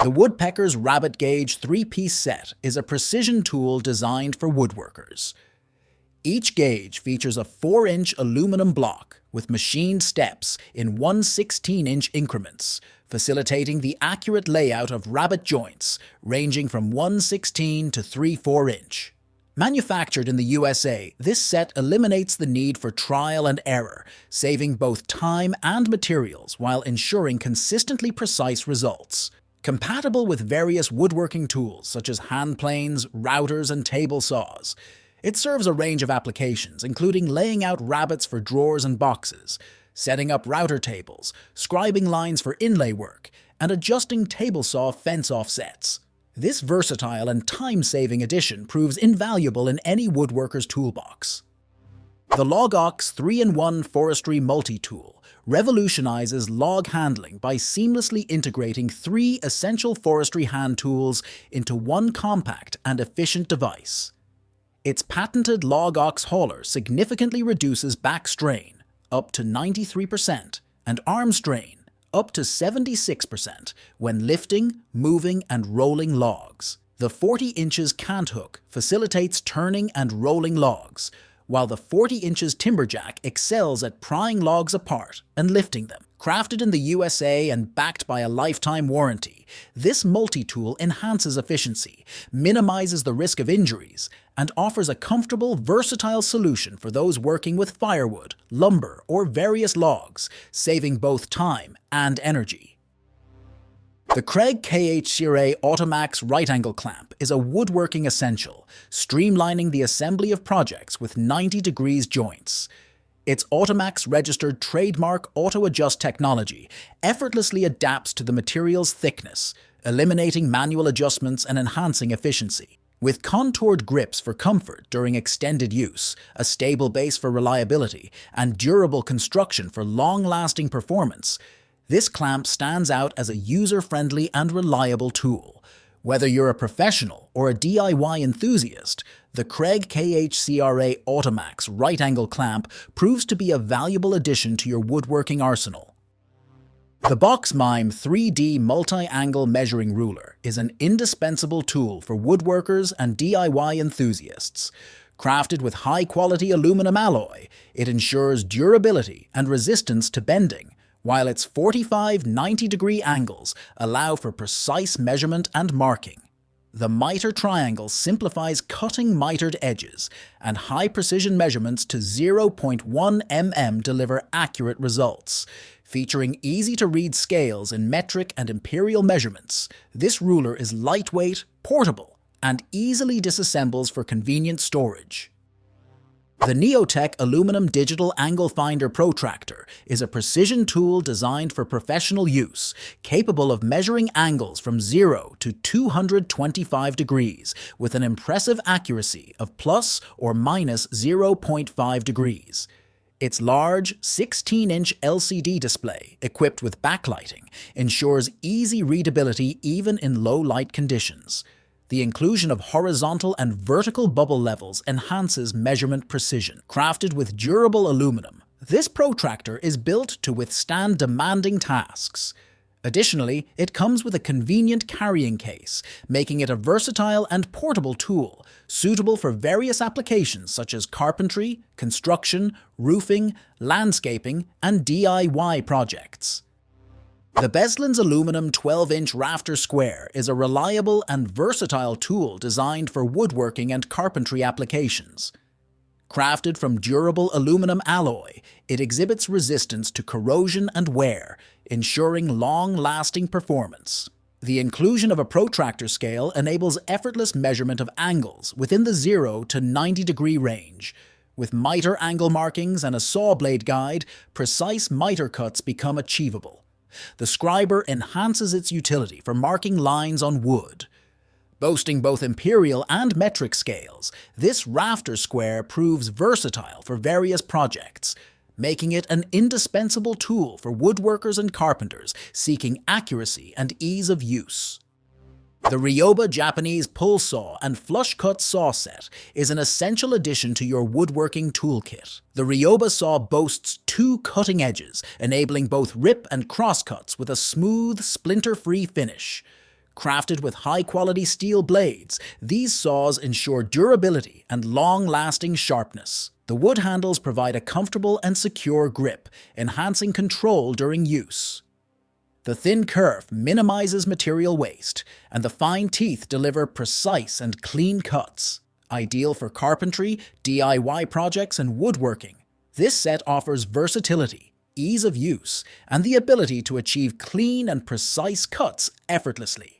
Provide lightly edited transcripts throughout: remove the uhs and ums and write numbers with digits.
The Woodpecker's Rabbit Gauge 3-piece set is a precision tool designed for woodworkers. Each gauge features a 4-inch aluminum block with machined steps in 1/16-inch increments, facilitating the accurate layout of rabbet joints ranging from 1/16 to 3/4 inch. Manufactured in the USA, this set eliminates the need for trial and error, saving both time and materials while ensuring consistently precise results. Compatible with various woodworking tools such as hand planes, routers, and table saws, it serves a range of applications, including laying out rabbets for drawers and boxes, setting up router tables, scribing lines for inlay work, and adjusting table saw fence offsets. This versatile and time-saving addition proves invaluable in any woodworker's toolbox. The LogOX 3-in-1 Forestry Multitool revolutionizes log handling by seamlessly integrating 3 essential forestry hand tools into one compact and efficient device. Its patented LogOX hauler significantly reduces back strain, up to 93%, and arm strain, up to 76%, when lifting, moving, and rolling logs. The 40 inches cant hook facilitates turning and rolling logs, while the 40 inches timberjack excels at prying logs apart and lifting them. Crafted in the USA and backed by a lifetime warranty, this multi-tool enhances efficiency, minimizes the risk of injuries, and offers a comfortable, versatile solution for those working with firewood, lumber, or various logs, saving both time and energy. The Kreg KHCRA Automaxx right-angle clamp is a woodworking essential, streamlining the assembly of projects with 90 degrees joints. Its Automaxx-registered trademark auto-adjust technology effortlessly adapts to the material's thickness, eliminating manual adjustments and enhancing efficiency. With contoured grips for comfort during extended use, a stable base for reliability, and durable construction for long-lasting performance, this clamp stands out as a user-friendly and reliable tool. Whether you're a professional or a DIY enthusiast, the Kreg KHCRA Automaxx right-angle clamp proves to be a valuable addition to your woodworking arsenal. The BOXmime 3D multi-angle measuring ruler is an indispensable tool for woodworkers and DIY enthusiasts. Crafted with high-quality aluminum alloy, it ensures durability and resistance to bending, while its 45 90-degree angles allow for precise measurement and marking. The miter triangle simplifies cutting mitered edges, and high-precision measurements to 0.1 mm deliver accurate results. Featuring easy-to-read scales in metric and imperial measurements, this ruler is lightweight, portable, and easily disassembles for convenient storage. The Neoteck Aluminum Digital Angle Finder Protractor is a precision tool designed for professional use, capable of measuring angles from 0 to 225 degrees with an impressive accuracy of plus or minus 0.5 degrees. Its large, 16-inch LCD display, equipped with backlighting, ensures easy readability even in low-light conditions. The inclusion of horizontal and vertical bubble levels enhances measurement precision. Crafted with durable aluminum, this protractor is built to withstand demanding tasks. Additionally, it comes with a convenient carrying case, making it a versatile and portable tool, suitable for various applications such as carpentry, construction, roofing, landscaping, and DIY projects. The Beslands aluminum 12-inch Rafter square is a reliable and versatile tool designed for woodworking and carpentry applications. Crafted from durable aluminum alloy, it exhibits resistance to corrosion and wear, ensuring long-lasting performance. The inclusion of a protractor scale enables effortless measurement of angles within the 0 to 90-degree range. With miter angle markings and a saw blade guide, precise miter cuts become achievable. The scriber enhances its utility for marking lines on wood. Boasting both imperial and metric scales, this Rafter square proves versatile for various projects, making it an indispensable tool for woodworkers and carpenters seeking accuracy and ease of use. The Ryoba Japanese pull saw and flush cut saw set is an essential addition to your woodworking toolkit. The Ryoba saw boasts 2 cutting edges, enabling both rip and cross cuts with a smooth, splinter-free finish. Crafted with high-quality steel blades, these saws ensure durability and long-lasting sharpness. The wood handles provide a comfortable and secure grip, enhancing control during use. The thin kerf minimizes material waste, and the fine teeth deliver precise and clean cuts. Ideal for carpentry, DIY projects, and woodworking, this set offers versatility, ease of use, and the ability to achieve clean and precise cuts effortlessly.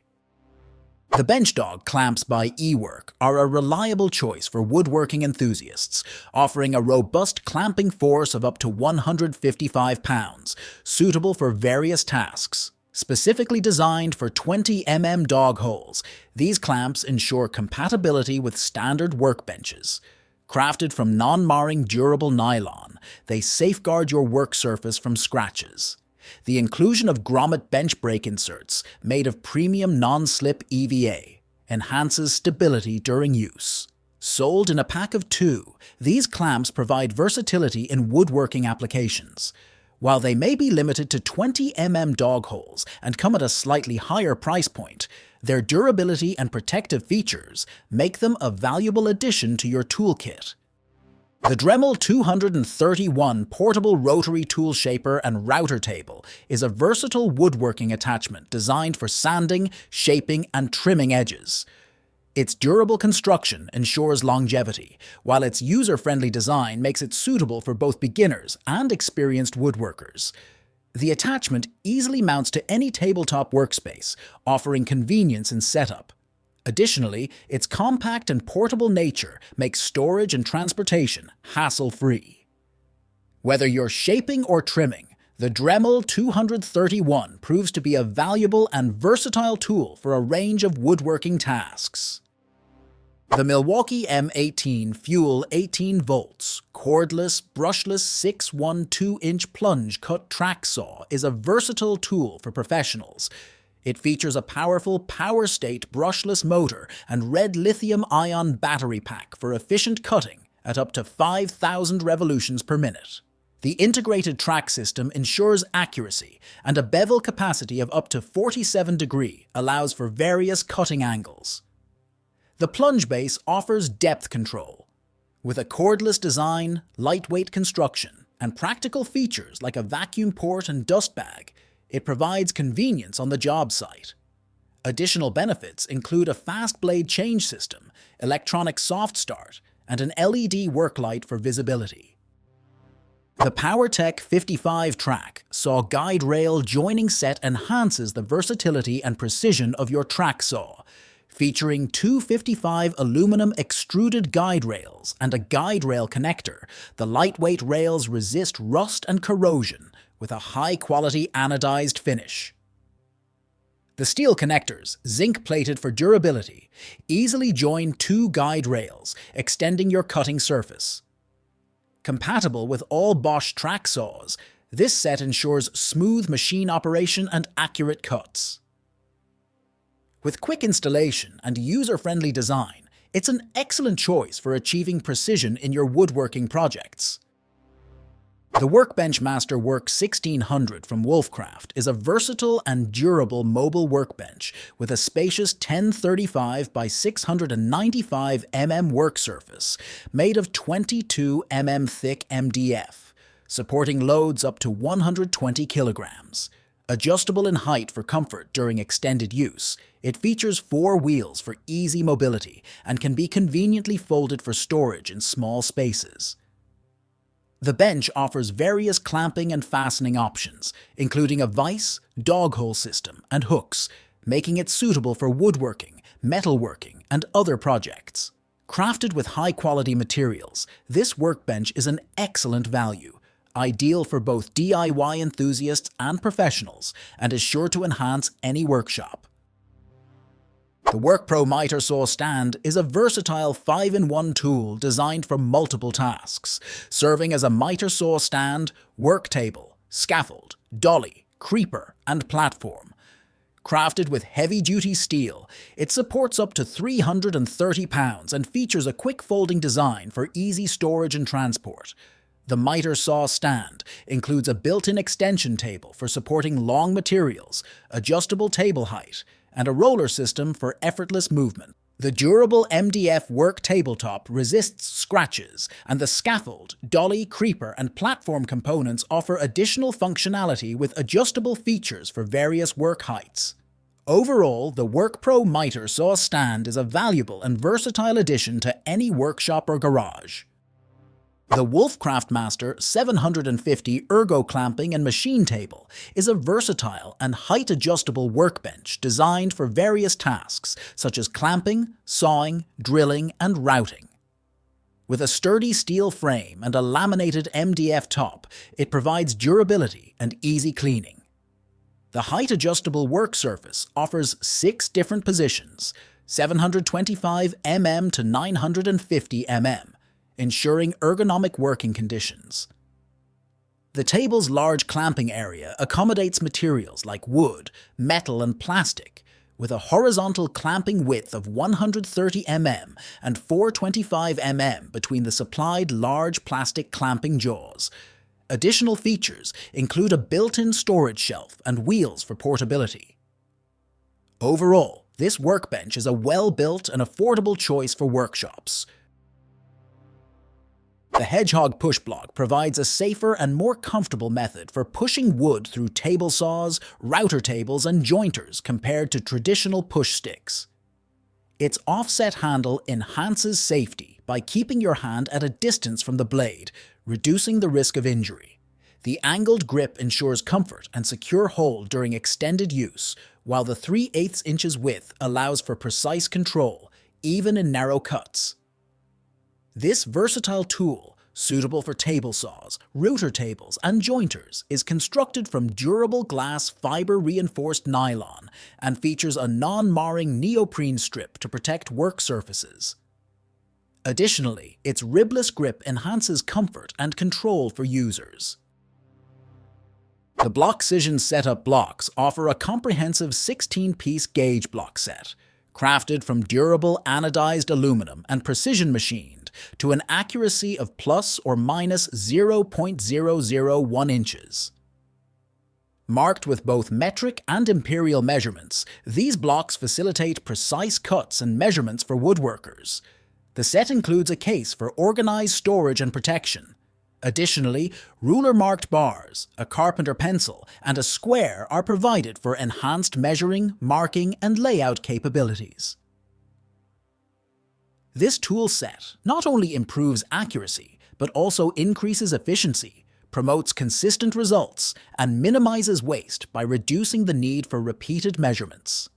The BenchDog clamps by eWork are a reliable choice for woodworking enthusiasts, offering a robust clamping force of up to 155 pounds, suitable for various tasks. Specifically designed for 20 mm dog holes, these clamps ensure compatibility with standard workbenches. Crafted from non-marring durable nylon, they safeguard your work surface from scratches. The inclusion of grommet bench brake inserts, made of premium non-slip EVA, enhances stability during use. Sold in a pack of 2, these clamps provide versatility in woodworking applications. While they may be limited to 20 mm dog holes and come at a slightly higher price point, their durability and protective features make them a valuable addition to your toolkit. The Dremel 231 portable rotary tool shaper and router table is a versatile woodworking attachment designed for sanding, shaping, and trimming edges. Its durable construction ensures longevity, while its user-friendly design makes it suitable for both beginners and experienced woodworkers. The attachment easily mounts to any tabletop workspace, offering convenience in setup. Additionally, its compact and portable nature makes storage and transportation hassle-free. Whether you're shaping or trimming, the Dremel 231 proves to be a valuable and versatile tool for a range of woodworking tasks. The Milwaukee M18 Fuel 18 volts, cordless, brushless 612-inch plunge cut track saw is a versatile tool for professionals. It features a powerful power-state brushless motor and red lithium-ion battery pack for efficient cutting at up to 5,000 revolutions per minute. The integrated track system ensures accuracy, and a bevel capacity of up to 47 degrees allows for various cutting angles. The plunge base offers depth control. With a cordless design, lightweight construction, and practical features like a vacuum port and dust bag, it provides convenience on the job site. Additional benefits include a fast blade change system, electronic soft start, and an LED work light for visibility. The POWERTEC 55 track saw guide rail joining set enhances the versatility and precision of your track saw. Featuring 255 aluminum extruded guide rails and a guide rail connector, the lightweight rails resist rust and corrosion with a high-quality anodized finish. The steel connectors, zinc-plated for durability, easily join 2 guide rails, extending your cutting surface. Compatible with all Bosch track saws, this set ensures smooth machine operation and accurate cuts. With quick installation and user-friendly design, it's an excellent choice for achieving precision in your woodworking projects. The Workbench Master Work 1600 from Wolfcraft is a versatile and durable mobile workbench with a spacious 1035 by 695 mm work surface made of 22 mm thick MDF, supporting loads up to 120 kilograms. Adjustable in height for comfort during extended use, it features 4 wheels for easy mobility and can be conveniently folded for storage in small spaces. The bench offers various clamping and fastening options, including a vise, dog hole system, and hooks, making it suitable for woodworking, metalworking, and other projects. Crafted with high-quality materials, this workbench is an excellent value, ideal for both DIY enthusiasts and professionals, and is sure to enhance any workshop. The WORKPRO miter saw stand is a versatile 5-in-1 tool designed for multiple tasks, serving as a miter saw stand, work table, scaffold, dolly, creeper, and platform. Crafted with heavy-duty steel, it supports up to 330 pounds and features a quick folding design for easy storage and transport. The miter saw stand includes a built-in extension table for supporting long materials, adjustable table height, and a roller system for effortless movement. The durable MDF work tabletop resists scratches, and the scaffold, dolly, creeper, and platform components offer additional functionality with adjustable features for various work heights. Overall, the WORKPRO miter saw stand is a valuable and versatile addition to any workshop or garage. The Wolfcraft Master 750 ERGO clamping and machine table is a versatile and height-adjustable workbench designed for various tasks such as clamping, sawing, drilling, and routing. With a sturdy steel frame and a laminated MDF top, it provides durability and easy cleaning. The height-adjustable work surface offers 6 different positions, 725 mm to 950 mm, ensuring ergonomic working conditions. The table's large clamping area accommodates materials like wood, metal, and plastic, with a horizontal clamping width of 130 mm and 425 mm between the supplied large plastic clamping jaws. Additional features include a built-in storage shelf and wheels for portability. Overall, this workbench is a well-built and affordable choice for workshops. The Hedgehog push block provides a safer and more comfortable method for pushing wood through table saws, router tables, and jointers compared to traditional push sticks. Its offset handle enhances safety by keeping your hand at a distance from the blade, reducing the risk of injury. The angled grip ensures comfort and secure hold during extended use, while the 3/8 inches width allows for precise control, even in narrow cuts. This versatile tool, suitable for table saws, router tables, and jointers, is constructed from durable glass fiber-reinforced nylon and features a non-marring neoprene strip to protect work surfaces. Additionally, its ribless grip enhances comfort and control for users. The Blockcision setup blocks offer a comprehensive 16-piece gauge block set, crafted from durable anodized aluminum and precision machined to an accuracy of plus or minus 0.001 inches. Marked with both metric and imperial measurements, these blocks facilitate precise cuts and measurements for woodworkers. The set includes a case for organized storage and protection. Additionally, ruler-marked bars, a Carpenter pencil, and a square are provided for enhanced measuring, marking, and layout capabilities. This tool set not only improves accuracy, but also increases efficiency, promotes consistent results, and minimizes waste by reducing the need for repeated measurements.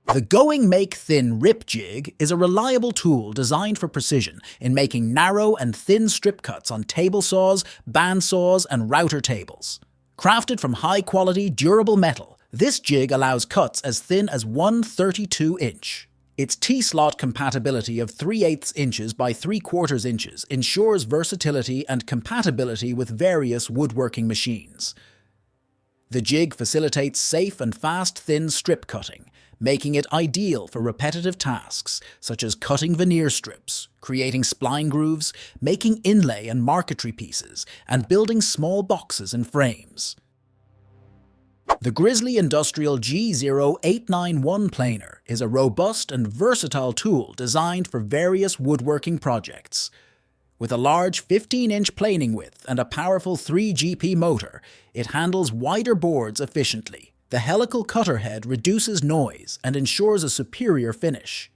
The GOINGMAKE Thin Rip Jig is a reliable tool designed for precision in making narrow and thin strip cuts on table saws, band saws, and router tables. Crafted from high-quality, durable metal, this jig allows cuts as thin as 1/32 inch. Its T-slot compatibility of 3/8 inches by 3/4 inches ensures versatility and compatibility with various woodworking machines. The jig facilitates safe and fast thin strip cutting, making it ideal for repetitive tasks such as cutting veneer strips, creating spline grooves, making inlay and marquetry pieces, and building small boxes and frames. The Grizzly Industrial G0891 planer is a robust and versatile tool designed for various woodworking projects. With a large 15-inch planing width and a powerful 3GP motor, it handles wider boards efficiently. The helical cutter head reduces noise and ensures a superior finish.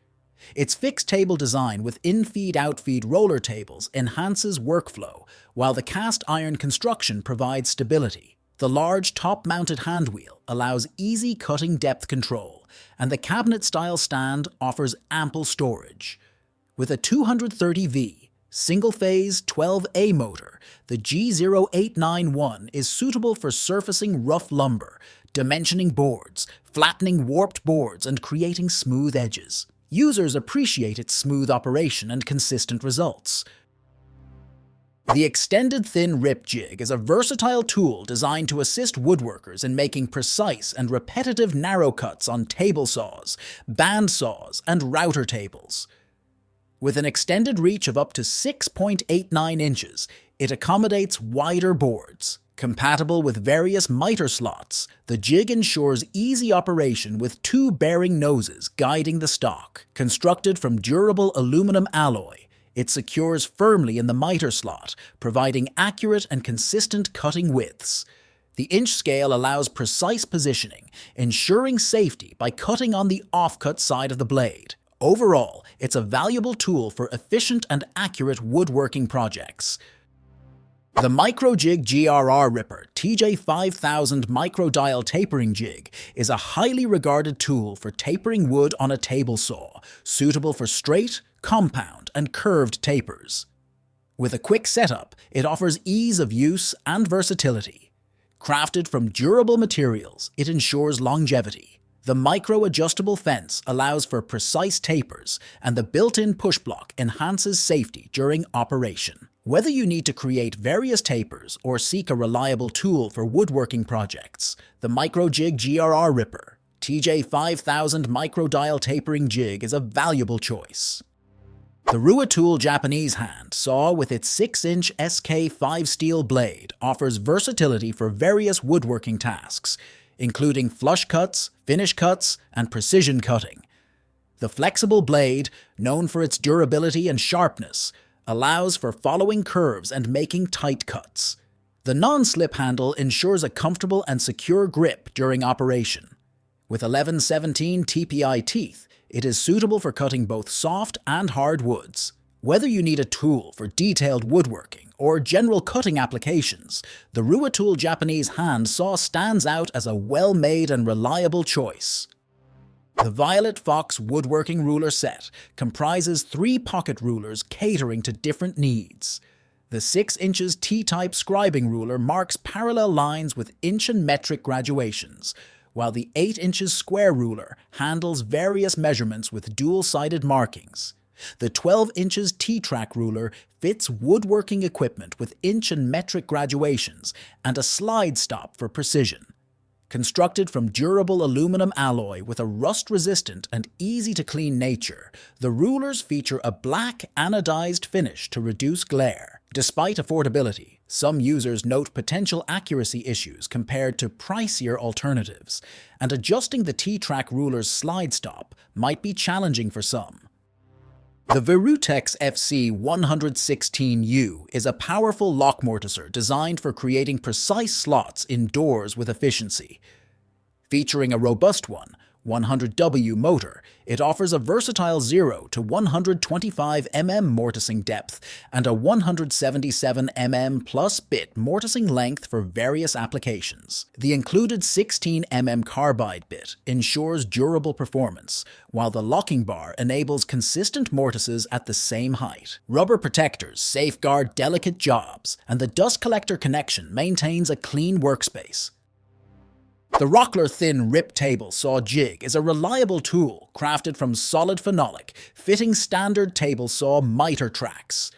Its fixed table design with in-feed-out-feed roller tables enhances workflow, while the cast iron construction provides stability. The large top-mounted handwheel allows easy cutting depth control, and the cabinet-style stand offers ample storage. With a 230V single-phase 12A motor, the G0891 is suitable for surfacing rough lumber, dimensioning boards, flattening warped boards, and creating smooth edges. Users appreciate its smooth operation and consistent results. The Extended Thin Rip Jig is a versatile tool designed to assist woodworkers in making precise and repetitive narrow cuts on table saws, band saws, and router tables. With an extended reach of up to 6.89 inches, it accommodates wider boards, Compatible with various miter slots, the jig ensures easy operation with two bearing noses guiding the stock. Constructed from durable aluminum alloy, it secures firmly in the miter slot, providing accurate and consistent cutting widths. The inch scale allows precise positioning, ensuring safety by cutting on the offcut side of the blade. Overall, it's a valuable tool for efficient and accurate woodworking projects. The MICROJIG GRR-RIPPER TJ5000 microdial tapering jig is a highly regarded tool for tapering wood on a table saw, suitable for straight, compound, and curved tapers. With a quick setup, it offers ease of use and versatility. Crafted from durable materials, it ensures longevity. The micro-adjustable fence allows for precise tapers, and the built-in push block enhances safety during operation. Whether you need to create various tapers or seek a reliable tool for woodworking projects, the MICROJIG GRR-RIPPER TJ5000 microdial tapering jig is a valuable choice. The RUITOOL Japanese hand saw with its 6-inch SK5 steel blade offers versatility for various woodworking tasks, including flush cuts, finish cuts, and precision cutting. The flexible blade, known for its durability and sharpness, allows for following curves and making tight cuts. The non-slip handle ensures a comfortable and secure grip during operation. With 1117 TPI teeth, it is suitable for cutting both soft and hard woods. Whether you need a tool for detailed woodworking or general cutting applications, the RUITOOL Japanese hand saw stands out as a well-made and reliable choice. The Violetfox woodworking ruler set comprises 3 pocket rulers catering to different needs. The 6 inches T-type scribing ruler marks parallel lines with inch and metric graduations, while the 8 inches square ruler handles various measurements with dual-sided markings. The 12 inches T-track ruler fits woodworking equipment with inch and metric graduations and a slide stop for precision. Constructed from durable aluminum alloy with a rust-resistant and easy-to-clean nature, the rulers feature a black anodized finish to reduce glare. Despite affordability, some users note potential accuracy issues compared to pricier alternatives, and adjusting the T-track ruler's slide stop might be challenging for some. The Violetfox FC116U is a powerful lock mortiser designed for creating precise slots in doors with efficiency. Featuring a robust 100W motor, it offers a versatile 0 to 125 mm mortising depth and a 177 mm plus bit mortising length for various applications. The included 16 mm carbide bit ensures durable performance, while the locking bar enables consistent mortises at the same height. Rubber protectors safeguard delicate jobs, and the dust collector connection maintains a clean workspace. The Rockler Thin Rip Table Saw Jig is a reliable tool crafted from solid phenolic, fitting standard table saw miter tracks.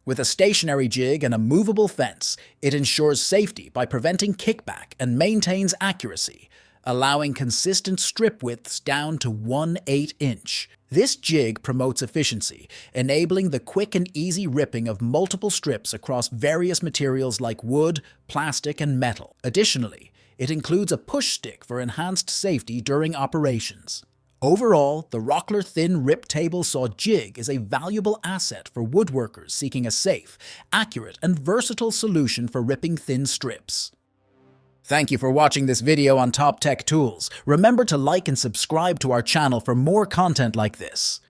With a stationary jig and a movable fence, it ensures safety by preventing kickback and maintains accuracy, allowing consistent strip widths down to 1/8 inch. This jig promotes efficiency, enabling the quick and easy ripping of multiple strips across various materials like wood, plastic, and metal. Additionally, it includes a push stick for enhanced safety during operations. Overall, the Rockler Thin Rip Table Saw Jig is a valuable asset for woodworkers seeking a safe, accurate, and versatile solution for ripping thin strips. Thank you for watching this video on Top Tech Tools. Remember to like and subscribe to our channel for more content like this.